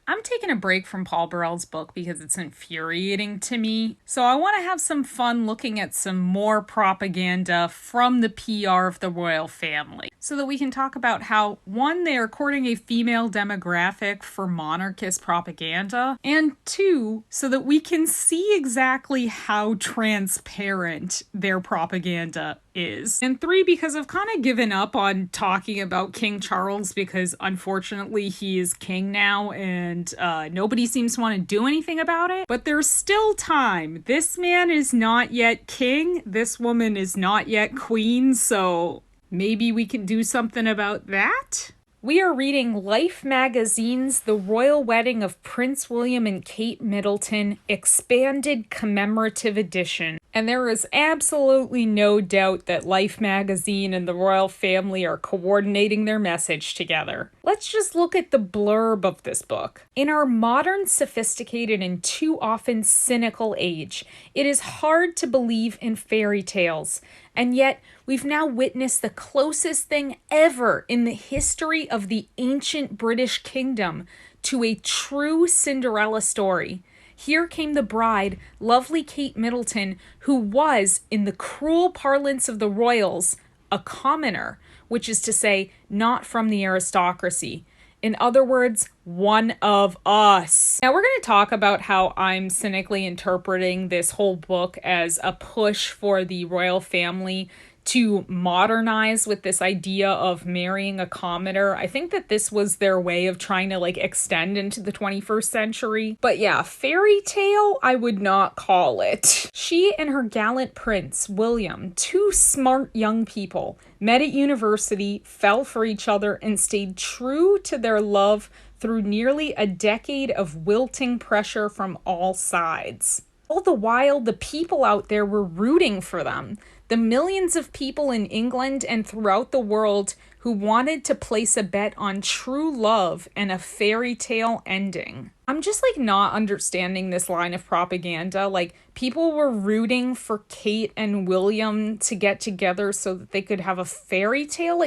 I'm taking a break from Paul Burrell's book because it's infuriating to me. So I want to have some fun looking at some more propaganda from the PR of the royal family so that we can talk about how, one, they are courting a female demographic for monarchist propaganda, and two, so that we can see exactly how transparent their propaganda is. And three, because I've kind of given up on talking about King Charles because unfortunately he is king now and nobody seems to want to do anything about it. But there's still time. This man is not yet king. This woman is not yet queen. So maybe we can do something about that? We are reading Life Magazine's The Royal Wedding of Prince William and Kate Middleton, Expanded Commemorative Edition. And there is absolutely no doubt that Life Magazine and the royal family are coordinating their message together. Let's just look at the blurb of this book. In our modern, sophisticated, and too often cynical age, it is hard to believe in fairy tales. And yet, we've now witnessed the closest thing ever in the history of the ancient British kingdom to a true Cinderella story. Here came the bride, lovely Kate Middleton, who was, in the cruel parlance of the royals, a commoner, which is to say, not from the aristocracy. In other words, one of us. Now we're going to talk about how I'm cynically interpreting this whole book as a push for the royal family to modernize with this idea of marrying a commoner. I think that this was their way of trying to extend into the 21st century. But yeah, fairy tale, I would not call it. She and her gallant prince, William, two smart young people, met at university, fell for each other, and stayed true to their love through nearly a decade of wilting pressure from all sides. All the while, the people out there were rooting for them. The millions of people in England and throughout the world who wanted to place a bet on true love and a fairy tale ending. I'm just not understanding this line of propaganda. People were rooting for Kate and William to get together so that they could have a fairy tale.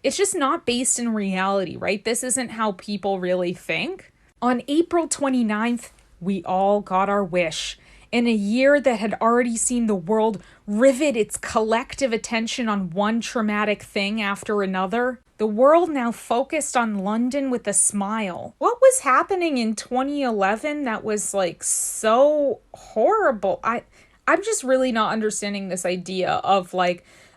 It's just not based in reality, right? This isn't how people really think. On April 29th, we all got our wish. In a year that had already seen the world rivet its collective attention on one traumatic thing after another, the world now focused on London with a smile. What was happening in 2011 that was so horrible? I'm just really not understanding this idea of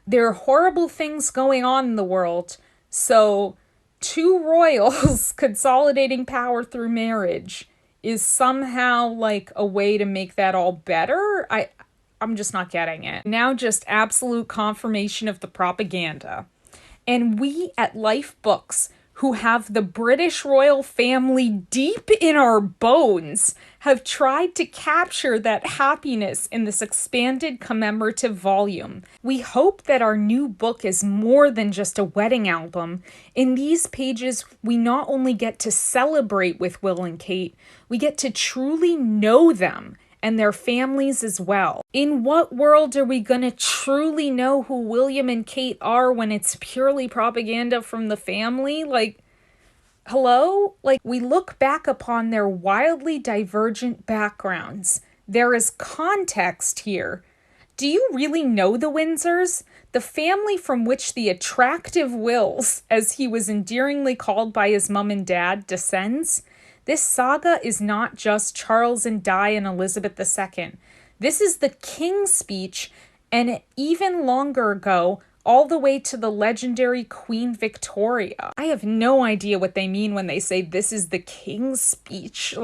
there are horrible things going on in the world, so two royals consolidating power through marriage is somehow a way to make that all better. I'm just not getting it. Now just absolute confirmation of the propaganda. And we at Life Books, who have the British royal family deep in our bones, have tried to capture that happiness in this expanded commemorative volume. We hope that our new book is more than just a wedding album. In these pages, we not only get to celebrate with Will and Kate, we get to truly know them and their families as well. In what world are we gonna truly know who William and Kate are when it's purely propaganda from the family? Hello? We look back upon their wildly divergent backgrounds. There is context here. Do you really know the Windsors? The family from which the attractive Wills, as he was endearingly called by his mum and dad, descends? This saga is not just Charles and Di and Elizabeth II. This is the King's Speech, and even longer ago, all the way to the legendary Queen Victoria. I have no idea what they mean when they say this is the King's Speech.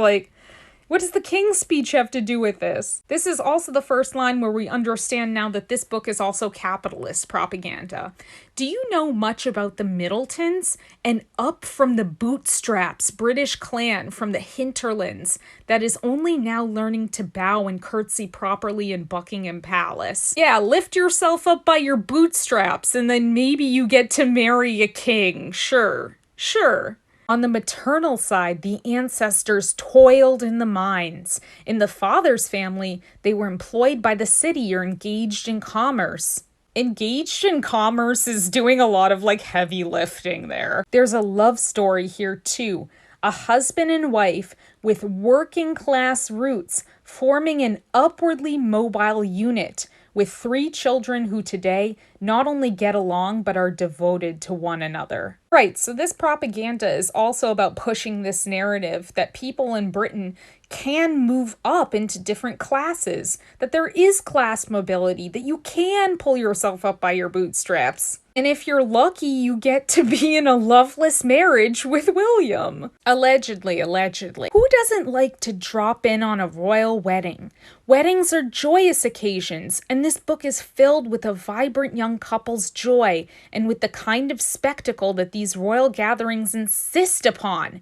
What does the King's Speech have to do with this? This is also the first line where we understand now that this book is also capitalist propaganda. Do you know much about the Middletons? An up from the Bootstraps British clan from the hinterlands that is only now learning to bow and curtsy properly in Buckingham Palace. Yeah, lift yourself up by your bootstraps and then maybe you get to marry a king. Sure. On the maternal side, the ancestors toiled in the mines. In the father's family, they were employed by the city or engaged in commerce. Engaged in commerce is doing a lot of heavy lifting there. There's a love story here too. a husband and wife with working class roots forming an upwardly mobile unit with 3 children who today not only get along but are devoted to one another. Right, so this propaganda is also about pushing this narrative that people in Britain can move up into different classes, that there is class mobility, that you can pull yourself up by your bootstraps. And if you're lucky, you get to be in a loveless marriage with William. Allegedly. Who doesn't like to drop in on a royal wedding? Weddings are joyous occasions, and this book is filled with a vibrant young couple's joy and with the kind of spectacle that these royal gatherings insist upon.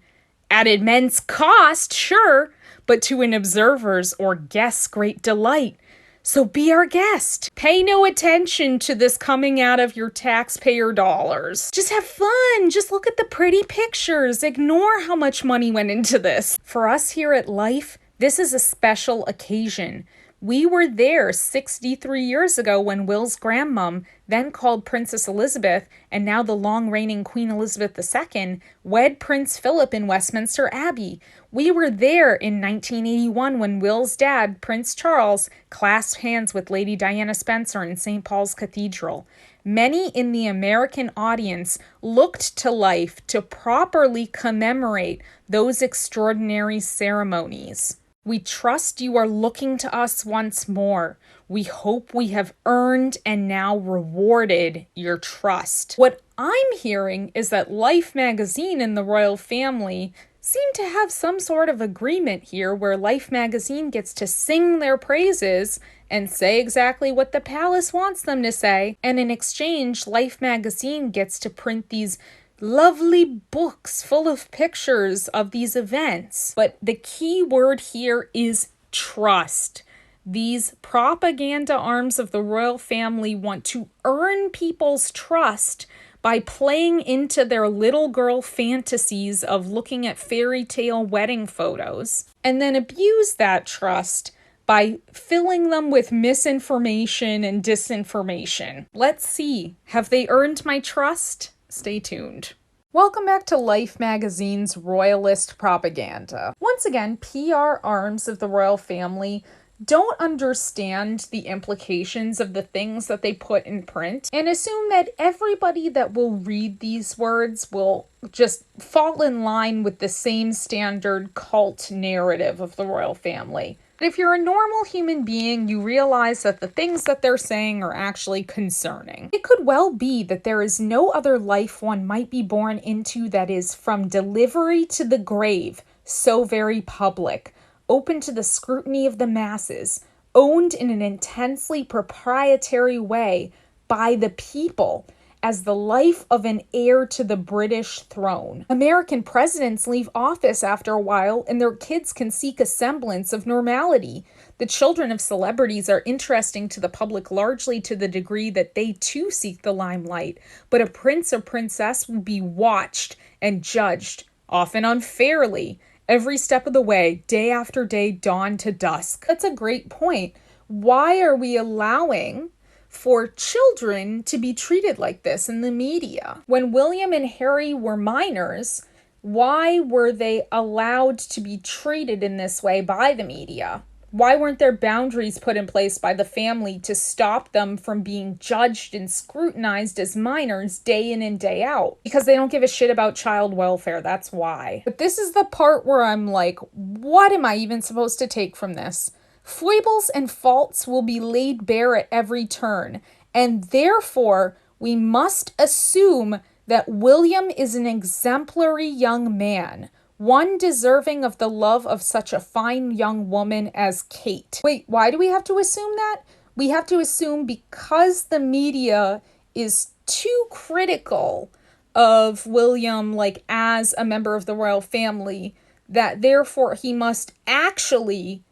At immense cost, sure, but to an observer's or guest's great delight. So be our guest. Pay no attention to this coming out of your taxpayer dollars. Just have fun. Just look at the pretty pictures. Ignore how much money went into this. For us here at Life, this is a special occasion. We were there 63 years ago when Will's grandmom, then called Princess Elizabeth, and now the long-reigning Queen Elizabeth II, wed Prince Philip in Westminster Abbey. We were there in 1981 when Will's dad, Prince Charles, clasped hands with Lady Diana Spencer in St. Paul's Cathedral. Many in the American audience looked to Life to properly commemorate those extraordinary ceremonies. We trust you are looking to us once more. We hope we have earned and now rewarded your trust. What I'm hearing is that Life magazine and the royal family seem to have some sort of agreement here where Life magazine gets to sing their praises and say exactly what the palace wants them to say, and in exchange, Life magazine gets to print these lovely books full of pictures of these events. But the key word here is trust. These propaganda arms of the royal family want to earn people's trust by playing into their little girl fantasies of looking at fairy tale wedding photos, and then abuse that trust by filling them with misinformation and disinformation. Let's see. Have they earned my trust? Stay tuned. Welcome back to Life magazine's Royalist Propaganda. Once again, PR arms of the royal family don't understand the implications of the things that they put in print and assume that everybody that will read these words will just fall in line with the same standard cult narrative of the royal family. But if you're a normal human being, you realize that the things that they're saying are actually concerning. It could well be that there is no other life one might be born into that is from delivery to the grave, so very public, open to the scrutiny of the masses, owned in an intensely proprietary way by the people, as the life of an heir to the British throne. American presidents leave office after a while, and their kids can seek a semblance of normality. The children of celebrities are interesting to the public largely to the degree that they too seek the limelight, but a prince or princess will be watched and judged, often unfairly, every step of the way, day after day, dawn to dusk. That's a great point. Why are we allowing for children to be treated like this in the media? When William and Harry were minors, why were they allowed to be treated in this way by the media? Why weren't there boundaries put in place by the family to stop them from being judged and scrutinized as minors day in and day out? Because they don't give a shit about child welfare, that's why. But this is the part where I'm like, what am I even supposed to take from this? Foibles and faults will be laid bare at every turn, and therefore we must assume that William is an exemplary young man, one deserving of the love of such a fine young woman as Kate. Wait, why do we have to assume that? We have to assume because the media is too critical of William, like, as a member of the royal family, that therefore he must actually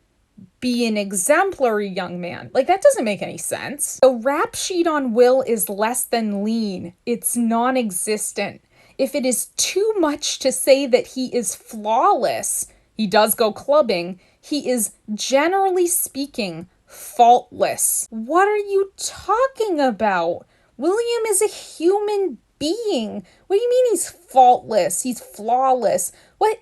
be an exemplary young man. Like, that doesn't make any sense. The rap sheet on Will is less than lean. It's non-existent. If it is too much to say that he is flawless, he does go clubbing, he is generally speaking faultless. What are you talking about? William is a human being. What do you mean he's faultless? He's flawless. What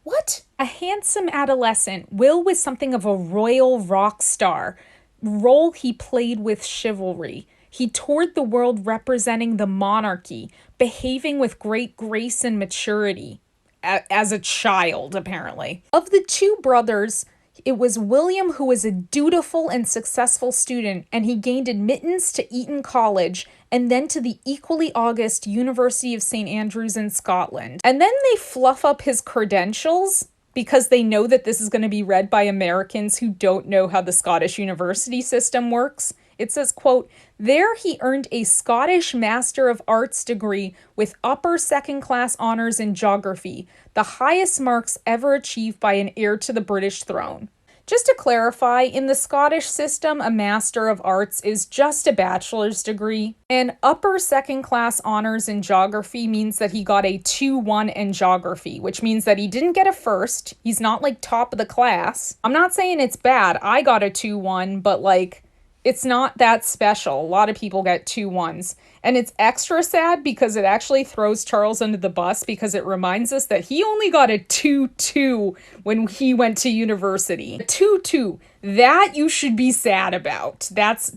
What? A handsome adolescent, Will was something of a royal rock star, role he played with chivalry. He toured the world representing the monarchy, behaving with great grace and maturity. As a child, apparently. Of the two brothers, it was William who was a dutiful and successful student, and he gained admittance to Eton College and then to the equally august University of St. Andrews in Scotland. And then they fluff up his credentials because they know that this is going to be read by Americans who don't know how the Scottish university system works. It says, quote, there he earned a Scottish Master of Arts degree with upper second-class honors in geography, the highest marks ever achieved by an heir to the British throne. Just to clarify, in the Scottish system, a Master of Arts is just a bachelor's degree, and upper second-class honors in geography means that he got a 2-1 in geography, which means that he didn't get a first. He's not, like, top of the class. I'm not saying it's bad. I got a 2-1, but, like, it's not that special. A lot of people get 2-1s. And it's extra sad because it actually throws Charles under the bus because it reminds us that he only got a 2-2 when he went to university. A 2-2. That you should be sad about. That's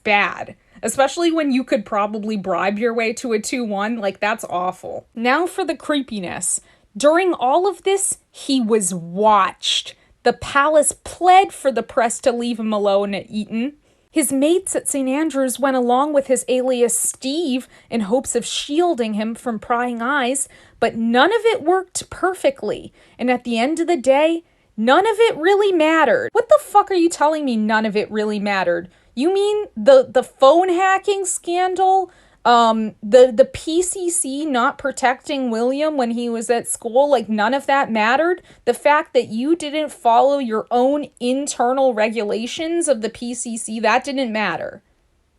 bad. Especially when you could probably bribe your way to a 2-1. Like, that's awful. Now for the creepiness. During all of this, he was watched. The palace pled for the press to leave him alone at Eton. His mates at St. Andrews went along with his alias Steve in hopes of shielding him from prying eyes, but none of it worked perfectly. And at the end of the day, none of it really mattered. What the fuck are you telling me none of it really mattered? You mean the phone hacking scandal? The PCC not protecting William when he was at school, like none of that mattered. The fact that you didn't follow your own internal regulations of the PCC, that didn't matter.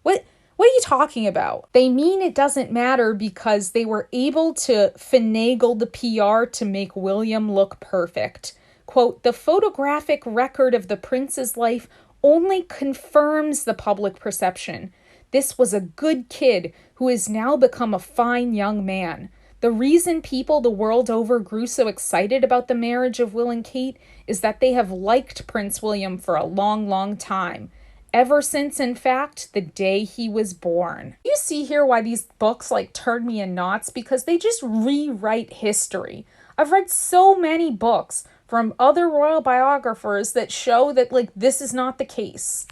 What are you talking about? They mean it doesn't matter because they were able to finagle the PR to make William look perfect. Quote, the photographic record of the prince's life only confirms the public perception. This was a good kid who has now become a fine young man. The reason people the world over grew so excited about the marriage of Will and Kate is that they have liked Prince William for a long, long time. Ever since, in fact, the day he was born. You see here why these books like turn me in knots because they just rewrite history. I've read so many books from other royal biographers that show that like this is not the case.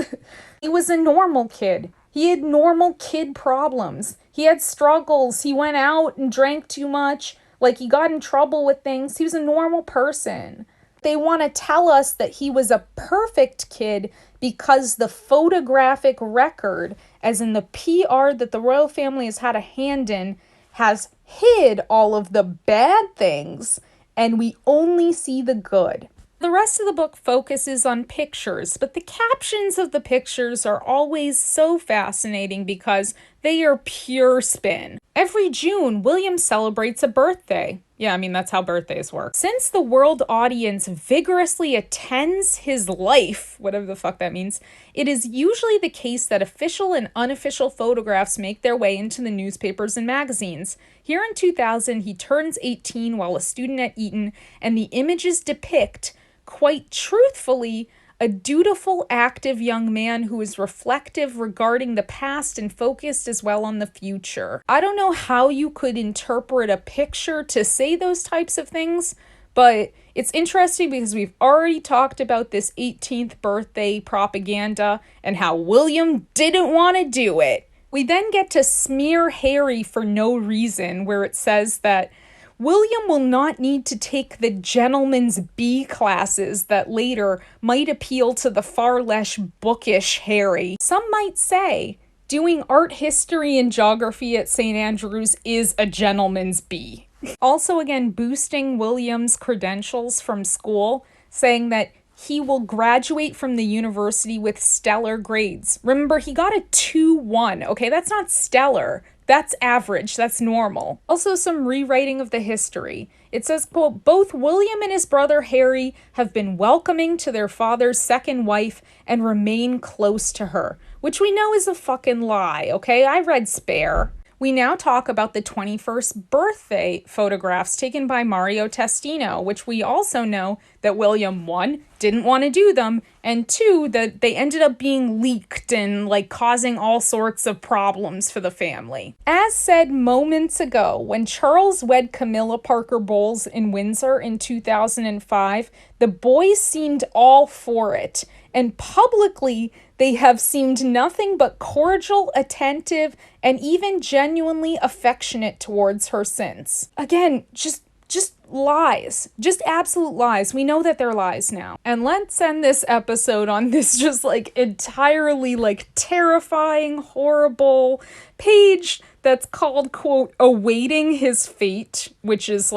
He was a normal kid. He had normal kid problems. He had struggles. He went out and drank too much. Like, he got in trouble with things. He was a normal person. They want to tell us that he was a perfect kid because the photographic record, as in the PR that the royal family has had a hand in, has hid all of the bad things, and we only see the good. The rest of the book focuses on pictures, but the captions of the pictures are always so fascinating because they are pure spin. Every June, William celebrates a birthday. Yeah, I mean, that's how birthdays work. Since the world audience vigorously attends his life, whatever the fuck that means, it is usually the case that official and unofficial photographs make their way into the newspapers and magazines. Here in 2000, he turns 18 while a student at Eton, and the images depict, quite truthfully, a dutiful, active young man who is reflective regarding the past and focused as well on the future. I don't know how you could interpret a picture to say those types of things, but it's interesting because we've already talked about this 18th birthday propaganda and how William didn't want to do it. We then get to smear Harry for no reason, where it says that William will not need to take the gentleman's B classes that later might appeal to the far less bookish Harry. Some might say doing art history and geography at St. Andrews is a gentleman's B. Also, again, boosting William's credentials from school, saying that he will graduate from the university with stellar grades. Remember, he got a 2-1. Okay, that's not stellar. That's average. That's normal. Also, some rewriting of the history. It says, quote, both William and his brother Harry have been welcoming to their father's second wife and remain close to her, which we know is a fucking lie, okay? I read Spare. We now talk about the 21st birthday photographs taken by Mario Testino, which we also know that William, 1, didn't want to do them, and 2, that they ended up being leaked and causing all sorts of problems for the family. As said moments ago, when Charles wed Camilla Parker Bowles in Windsor in 2005, the boys seemed all for it, and publicly they have seemed nothing but cordial, attentive, and even genuinely affectionate towards her since. Again, just lies. Just absolute lies. We know that they're lies now. And let's end this episode on this just entirely terrifying, horrible page that's called, quote, Awaiting His Fate, which is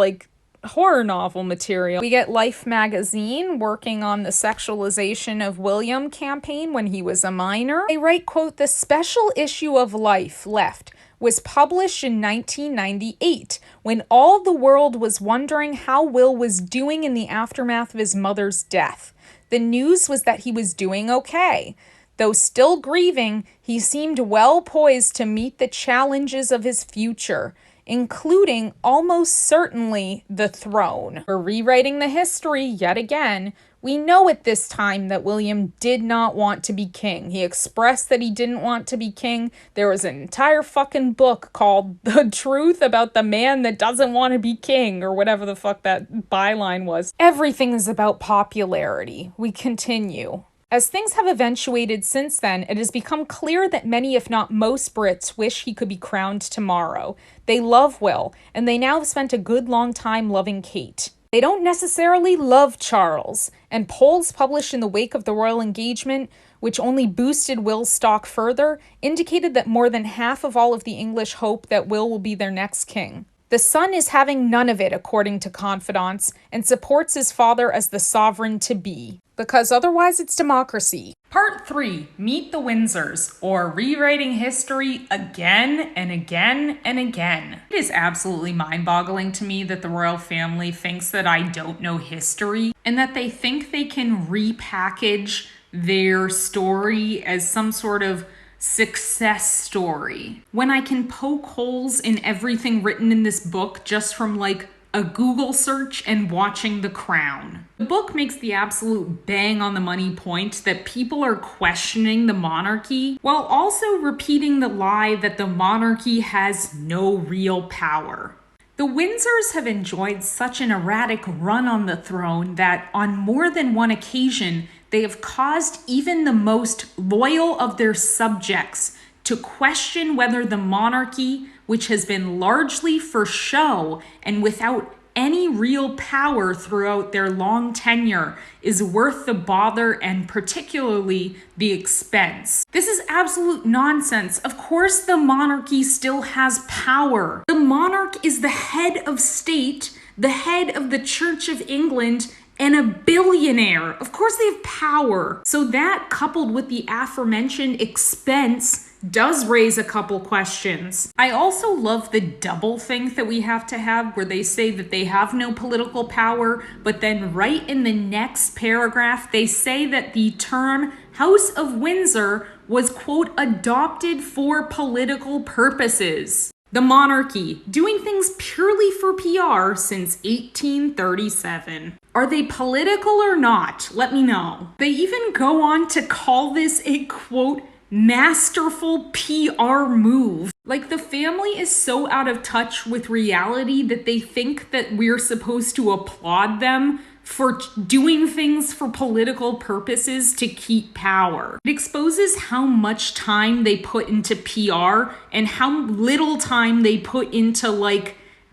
horror novel material. We get Life magazine working on the sexualization of William campaign when he was a minor. They write, quote, the special issue of Life left was published in 1998 when all the world was wondering how Will was doing in the aftermath of his mother's death. The news was that he was doing okay. Though still grieving, he seemed well poised to meet the challenges of his future, including almost certainly the throne. We're rewriting the history yet again. We know at this time that William did not want to be king. He expressed that he didn't want to be king. There was an entire fucking book called The Truth About the Man That Doesn't Want to Be King, or whatever the fuck that byline was. Everything is about popularity. We continue. As things have eventuated since then, it has become clear that many, if not most, Brits wish he could be crowned tomorrow. They love Will, and they now have spent a good long time loving Kate. They don't necessarily love Charles, and polls published in the wake of the royal engagement, which only boosted Will's stock further, indicated that more than half of all of the English hope that Will be their next king. The son is having none of it, according to confidants, and supports his father as the sovereign-to-be, because otherwise it's democracy. Part 3, Meet the Windsors, or Rewriting History Again and Again and Again. It is absolutely mind-boggling to me that the royal family thinks that I don't know history, and that they think they can repackage their story as some sort of success story, when I can poke holes in everything written in this book just from a Google search and watching The Crown. The book makes the absolute bang on the money point that people are questioning the monarchy while also repeating the lie that the monarchy has no real power. The Windsors have enjoyed such an erratic run on the throne that on more than one occasion they have caused even the most loyal of their subjects to question whether the monarchy, which has been largely for show and without any real power throughout their long tenure, is worth the bother and particularly the expense. This is absolute nonsense. Of course the monarchy still has power. The monarch is the head of state, the head of the Church of England, and a billionaire. Of course they have power. So that, coupled with the aforementioned expense, does raise a couple questions. I also love the doublethink that we have to have, where they say that they have no political power, but then right in the next paragraph, they say that the term House of Windsor was, quote, adopted for political purposes. The monarchy, doing things purely for PR since 1837. Are they political or not? Let me know. They even go on to call this a, quote, masterful PR move. The family is so out of touch with reality that they think that we're supposed to applaud them for doing things for political purposes to keep power. It exposes how much time they put into PR and how little time they put into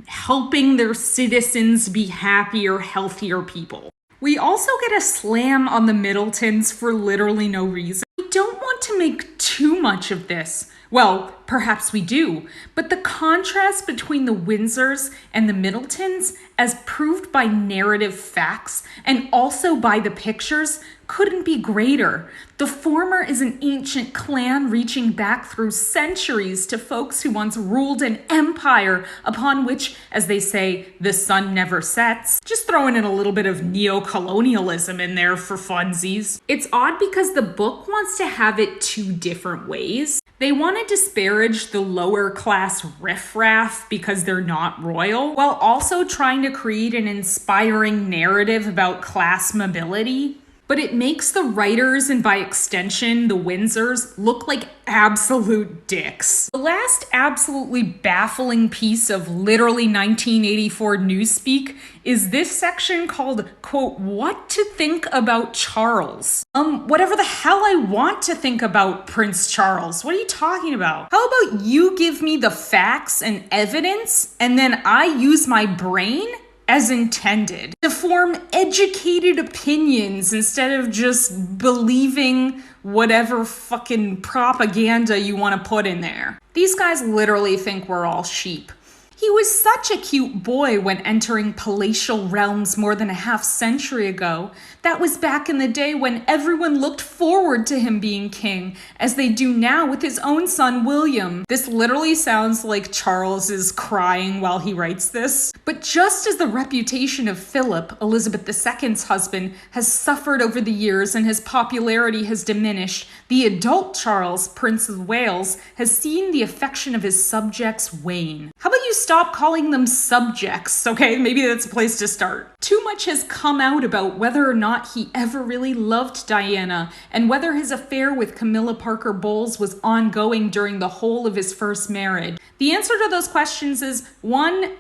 helping their citizens be happier, healthier people. We also get a slam on the Middletons for literally no reason. We don't want to make too much of this. Well, perhaps we do, but the contrast between the Windsors and the Middletons, as proved by narrative facts and also by the pictures, couldn't be greater. The former is an ancient clan reaching back through centuries to folks who once ruled an empire upon which, as they say, the sun never sets. Just throwing in a little bit of neo-colonialism in there for funsies. It's odd because the book wants to have it two different ways. They want to disparage the lower class riffraff because they're not royal, while also trying to create an inspiring narrative about class mobility. But it makes the writers, and by extension, the Windsors, look like absolute dicks. The last absolutely baffling piece of literally 1984 newspeak is this section called, quote, "What to Think About Charles." Whatever the hell I want to think about Prince Charles. What are you talking about? How about you give me the facts and evidence, and then I use my brain as intended to form educated opinions instead of just believing whatever fucking propaganda you want to put in there. These guys literally think we're all sheep. He was such a cute boy when entering palatial realms more than a half century ago. That was back in the day when everyone looked forward to him being king, as they do now with his own son, William. This literally sounds like Charles is crying while he writes this. But just as the reputation of Philip, Elizabeth II's husband, has suffered over the years and his popularity has diminished, the adult Charles, Prince of Wales, has seen the affection of his subjects wane. How about you stop calling them subjects, okay? Maybe that's a place to start. Too much has come out about whether or not he ever really loved Diana, and whether his affair with Camilla Parker Bowles was ongoing during the whole of his first marriage. The answer to those questions is, one,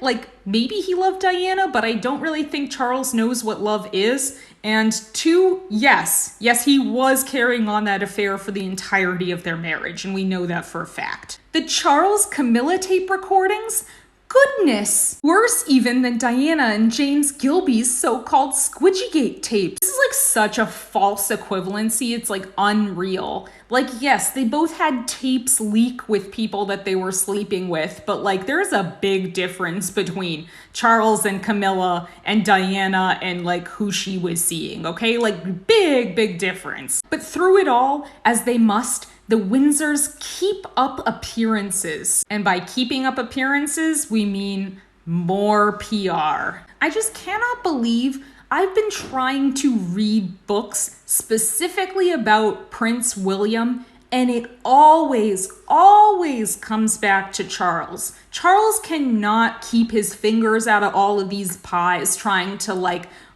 maybe he loved Diana, but I don't really think Charles knows what love is. And two, yes, he was carrying on that affair for the entirety of their marriage, and we know that for a fact. The Charles-Camilla tape recordings? Goodness! Worse even than Diana and James Gilby's so-called Squidgygate tapes. This is such a false equivalency, it's unreal. Yes, they both had tapes leak with people that they were sleeping with, but there's a big difference between Charles and Camilla and Diana and who she was seeing, okay? Big difference. But through it all, as they must, the Windsors keep up appearances. And by keeping up appearances, we mean more PR. I just cannot believe I've been trying to read books specifically about Prince William, and it always comes back to Charles. Charles cannot keep his fingers out of all of these pies trying to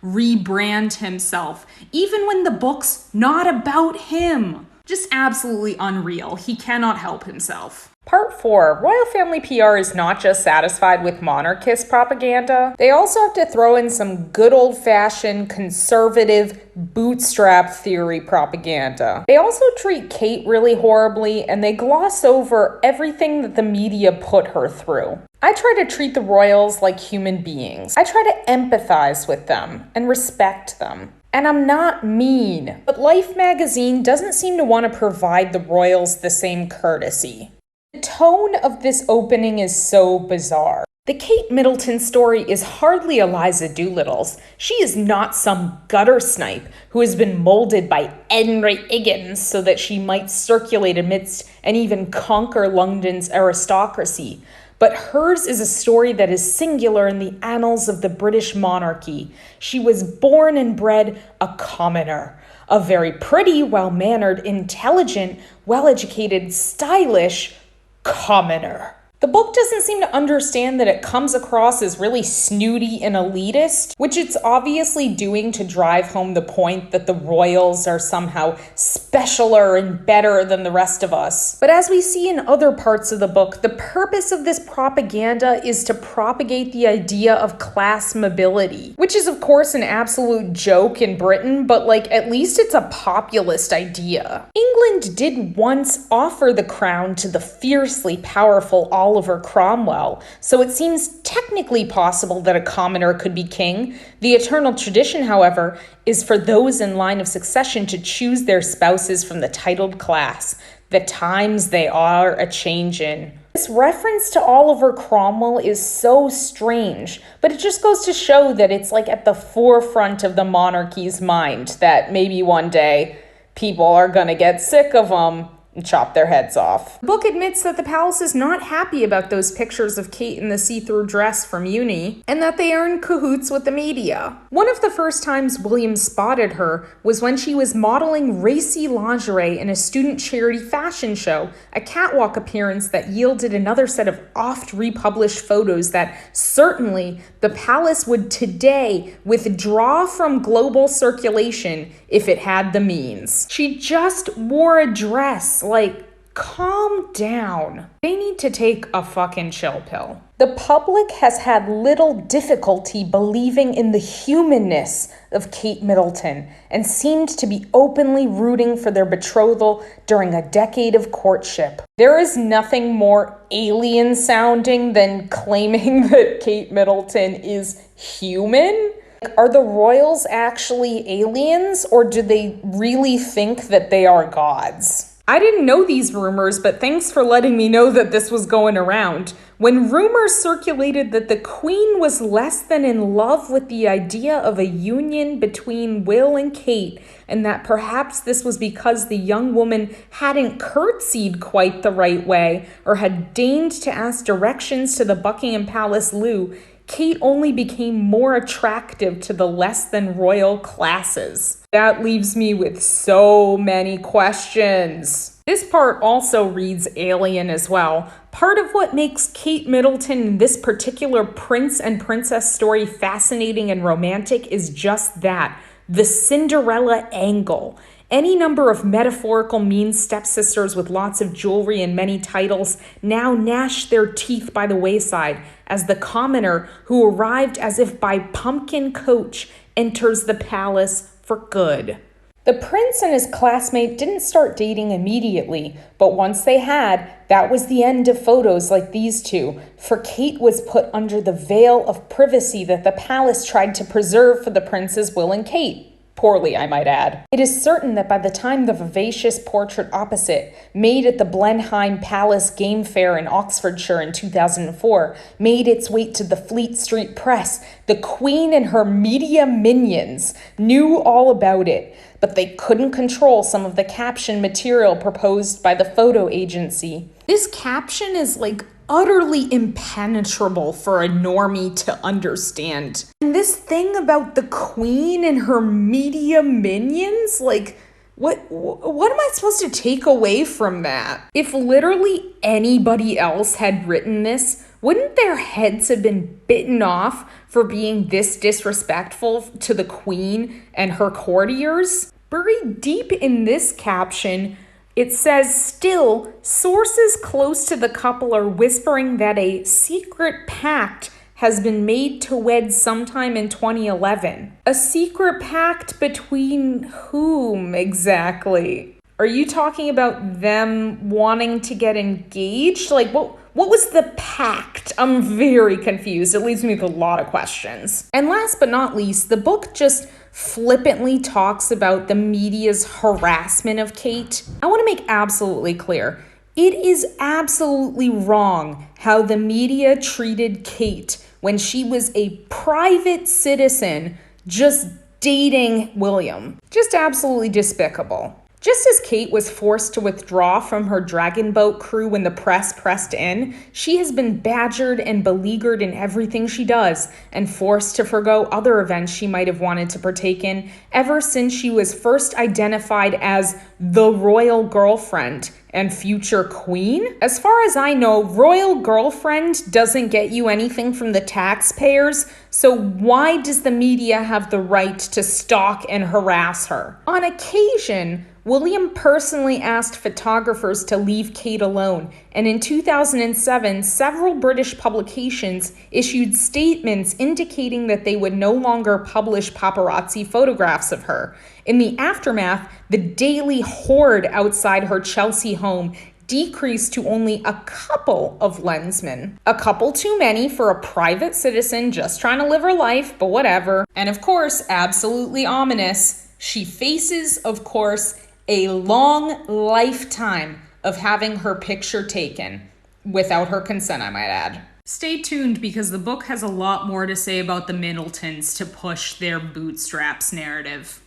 rebrand himself, even when the book's not about him. Just absolutely unreal. He cannot help himself. Part 4. Royal family PR is not just satisfied with monarchist propaganda. They also have to throw in some good old-fashioned conservative bootstrap theory propaganda. They also treat Kate really horribly, and they gloss over everything that the media put her through. I try to treat the royals like human beings. I try to empathize with them and respect them. And I'm not mean. But Life magazine doesn't seem to want to provide the royals the same courtesy. The tone of this opening is so bizarre. The Kate Middleton story is hardly Eliza Doolittle's. She is not some gutter snipe who has been molded by Henry Higgins so that she might circulate amidst and even conquer London's aristocracy. But hers is a story that is singular in the annals of the British monarchy. She was born and bred a commoner, a very pretty, well-mannered, intelligent, well-educated, stylish commoner. The book doesn't seem to understand that it comes across as really snooty and elitist, which it's obviously doing to drive home the point that the royals are somehow specialer and better than the rest of us. But as we see in other parts of the book, the purpose of this propaganda is to propagate the idea of class mobility, which is of course an absolute joke in Britain, but at least it's a populist idea. England did once offer the crown to the fiercely powerful Oliver Cromwell, so it seems technically possible that a commoner could be king. The eternal tradition, however, is for those in line of succession to choose their spouses from the titled class. The times they are a-changin'. This reference to Oliver Cromwell is so strange, but it just goes to show that it's at the forefront of the monarchy's mind that maybe one day people are gonna get sick of them and chop their heads off. The book admits that the palace is not happy about those pictures of Kate in the see-through dress from uni, and that they are in cahoots with the media. One of the first times William spotted her was when she was modeling racy lingerie in a student charity fashion show, a catwalk appearance that yielded another set of oft-republished photos that certainly the palace would today withdraw from global circulation if it had the means. She just wore a dress. Like, calm down. They need to take a fucking chill pill. The public has had little difficulty believing in the humanness of Kate Middleton and seemed to be openly rooting for their betrothal during a decade of courtship. There is nothing more alien sounding than claiming that Kate Middleton is human. Are the royals actually aliens, or do they really think that they are gods? I didn't know these rumors, but thanks for letting me know that this was going around. When rumors circulated that the Queen was less than in love with the idea of a union between Will and Kate, and that perhaps this was because the young woman hadn't curtsied quite the right way, or had deigned to ask directions to the Buckingham Palace loo, Kate only became more attractive to the less than royal classes. That leaves me with so many questions. This part also reads alien as well. Part of what makes Kate Middleton in this particular prince and princess story fascinating and romantic is just that, the Cinderella angle. Any number of metaphorical mean stepsisters with lots of jewelry and many titles now gnash their teeth by the wayside as the commoner who arrived as if by pumpkin coach enters the palace for good. The prince and his classmate didn't start dating immediately, but once they had, that was the end of photos like these two, for Kate was put under the veil of privacy that the palace tried to preserve for the prince's Will and Kate. Poorly, I might add. It is certain that by the time the vivacious portrait opposite, made at the Blenheim Palace Game Fair in Oxfordshire in 2004, made its way to the Fleet Street press, the Queen and her media minions knew all about it, but they couldn't control some of the caption material proposed by the photo agency. This caption is like utterly impenetrable for a normie to understand. And this thing about the Queen and her media minions, like, what am I supposed to take away from that? If literally anybody else had written this, wouldn't their heads have been bitten off for being this disrespectful to the Queen and her courtiers? Buried deep in this caption, it says, still, sources close to the couple are whispering that a secret pact has been made to wed sometime in 2011. A secret pact between whom exactly? Are you talking about them wanting to get engaged? Like, what was the pact? I'm very confused. It leaves me with a lot of questions. And last but not least, the book just flippantly talks about the media's harassment of Kate. I want to make absolutely clear, it is absolutely wrong how the media treated Kate when she was a private citizen just dating William. Just absolutely despicable. Just as Kate was forced to withdraw from her dragon boat crew when the press pressed in, she has been badgered and beleaguered in everything she does, and forced to forgo other events she might have wanted to partake in ever since she was first identified as the royal girlfriend and future queen. As far as I know, royal girlfriend doesn't get you anything from the taxpayers, so why does the media have the right to stalk and harass her? On occasion, William personally asked photographers to leave Kate alone, and in 2007, several British publications issued statements indicating that they would no longer publish paparazzi photographs of her. In the aftermath, the daily horde outside her Chelsea home decreased to only a couple of lensmen. A couple too many for a private citizen just trying to live her life, but whatever. And of course, absolutely ominous, she faces, of course, a long lifetime of having her picture taken, without her consent, I might add. Stay tuned because the book has a lot more to say about the Middletons to push their bootstraps narrative.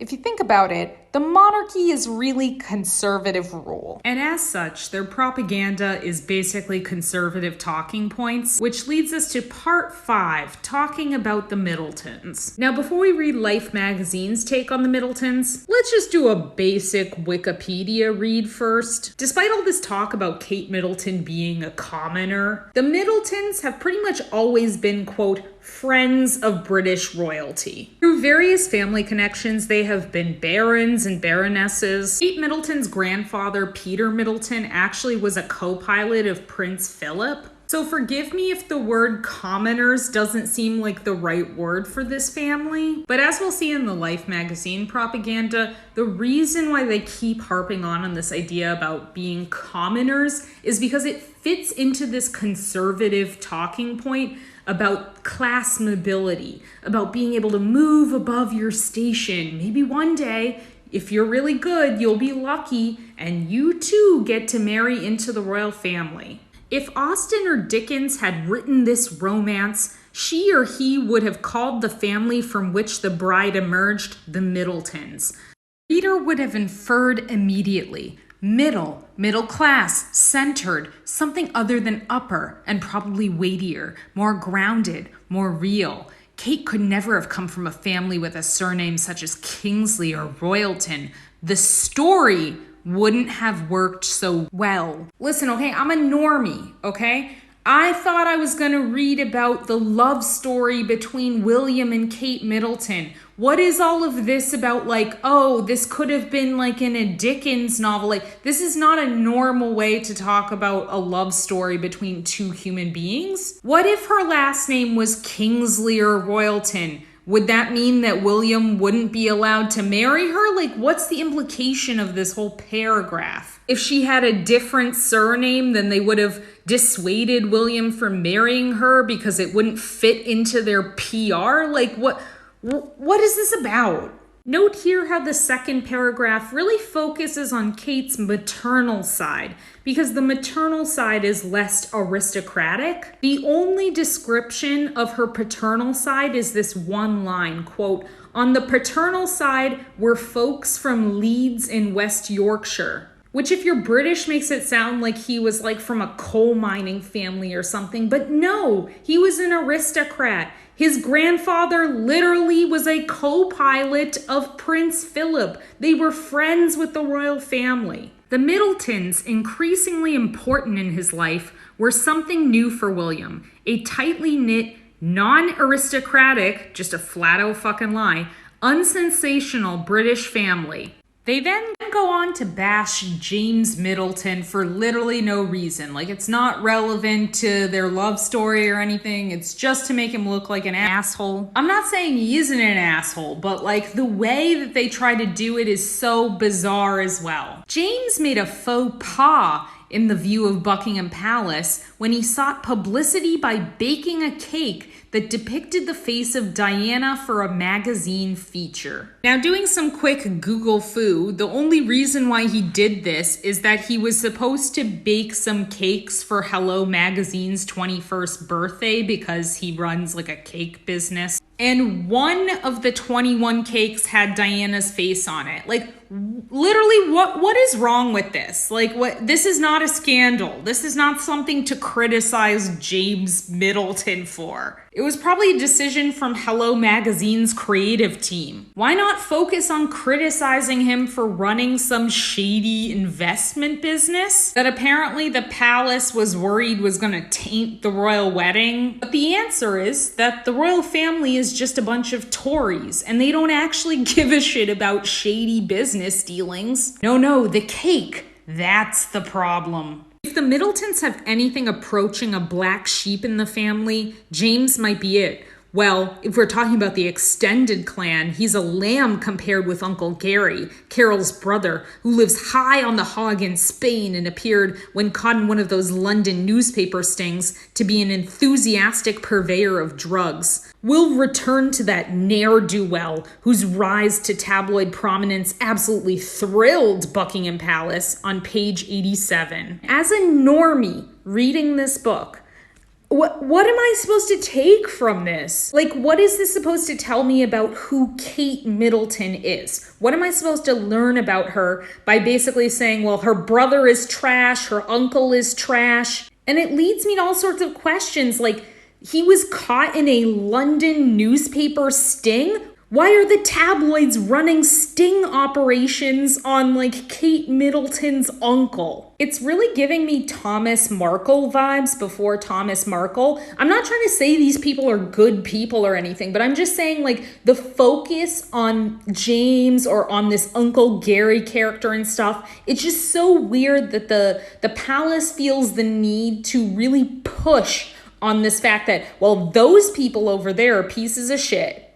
If you think about it, the monarchy is really conservative rule. And as such, their propaganda is basically conservative talking points, which leads us to part 5, talking about the Middletons. Now, before we read Life magazine's take on the Middletons, let's just do a basic Wikipedia read first. Despite all this talk about Kate Middleton being a commoner, the Middletons have pretty much always been, quote, friends of British royalty. Through various family connections, they have been barons and baronesses. Kate Middleton's grandfather, Peter Middleton, actually was a co-pilot of Prince Philip. So forgive me if the word commoners doesn't seem like the right word for this family. But as we'll see in the Life magazine propaganda, the reason why they keep harping on this idea about being commoners is because it fits into this conservative talking point about class mobility, about being able to move above your station. Maybe one day, if you're really good, you'll be lucky and you too get to marry into the royal family. If Austen or Dickens had written this romance, she or he would have called the family from which the bride emerged the Middletons. The reader would have inferred immediately, middle class, centered, something other than upper, and probably weightier, more grounded, more real. Kate could never have come from a family with a surname such as Kingsley or Royalton. The story wouldn't have worked so well. Listen, okay, I'm a normie, okay? I thought I was gonna read about the love story between William and Kate Middleton. What is all of this about, like, oh, this could have been like in a Dickens novel? Like, this is not a normal way to talk about a love story between two human beings. What if her last name was Kingsley or Royalton? Would that mean that William wouldn't be allowed to marry her? Like, what's the implication of this whole paragraph? If she had a different surname, then they would have dissuaded William from marrying her because it wouldn't fit into their PR? Like, what is this about? Note here how the second paragraph really focuses on Kate's maternal side, because the maternal side is less aristocratic. The only description of her paternal side is this one line, quote, "On the paternal side were folks from Leeds in West Yorkshire," which if you're British makes it sound like he was like from a coal mining family or something, but no, he was an aristocrat. His grandfather literally was a co-pilot of Prince Philip. They were friends with the royal family. The Middletons, increasingly important in his life, were something new for William. A tightly knit, non-aristocratic, just a flat-out fucking lie, unsensational British family. They then go on to bash James Middleton for literally no reason. Like, it's not relevant to their love story or anything. It's just to make him look like an asshole. I'm not saying he isn't an asshole, but like the way that they try to do it is so bizarre as well. James made a faux pas in the view of Buckingham Palace when he sought publicity by baking a cake that depicted the face of Diana for a magazine feature. Now, doing some quick Google foo, the only reason why he did this is that he was supposed to bake some cakes for Hello Magazine's 21st birthday because he runs like a cake business. And one of the 21 cakes had Diana's face on it. Like, literally, what is wrong with this? Like, this is not a scandal. This is not something to criticize James Middleton for. It was probably a decision from Hello Magazine's creative team. Why not focus on criticizing him for running some shady investment business that apparently the palace was worried was going to taint the royal wedding? But the answer is that the royal family is just a bunch of Tories, and they don't actually give a shit about shady business dealings. No, the cake. That's the problem. If the Middletons have anything approaching a black sheep in the family, James might be it. Well, if we're talking about the extended clan, he's a lamb compared with Uncle Gary, Carol's brother, who lives high on the hog in Spain and appeared, when caught in one of those London newspaper stings, to be an enthusiastic purveyor of drugs. We'll return to that ne'er-do-well whose rise to tabloid prominence absolutely thrilled Buckingham Palace on page 87. As a normie reading this book, What am I supposed to take from this? Like, what is this supposed to tell me about who Kate Middleton is? What am I supposed to learn about her by basically saying, well, her brother is trash, her uncle is trash? And it leads me to all sorts of questions like, he was caught in a London newspaper sting? Why are the tabloids running sting operations on, like, Kate Middleton's uncle? It's really giving me Thomas Markle vibes before Thomas Markle. I'm not trying to say these people are good people or anything, but I'm just saying, like, the focus on James or on this Uncle Gary character and stuff, it's just so weird that the palace feels the need to really push on this fact that, well, those people over there are pieces of shit.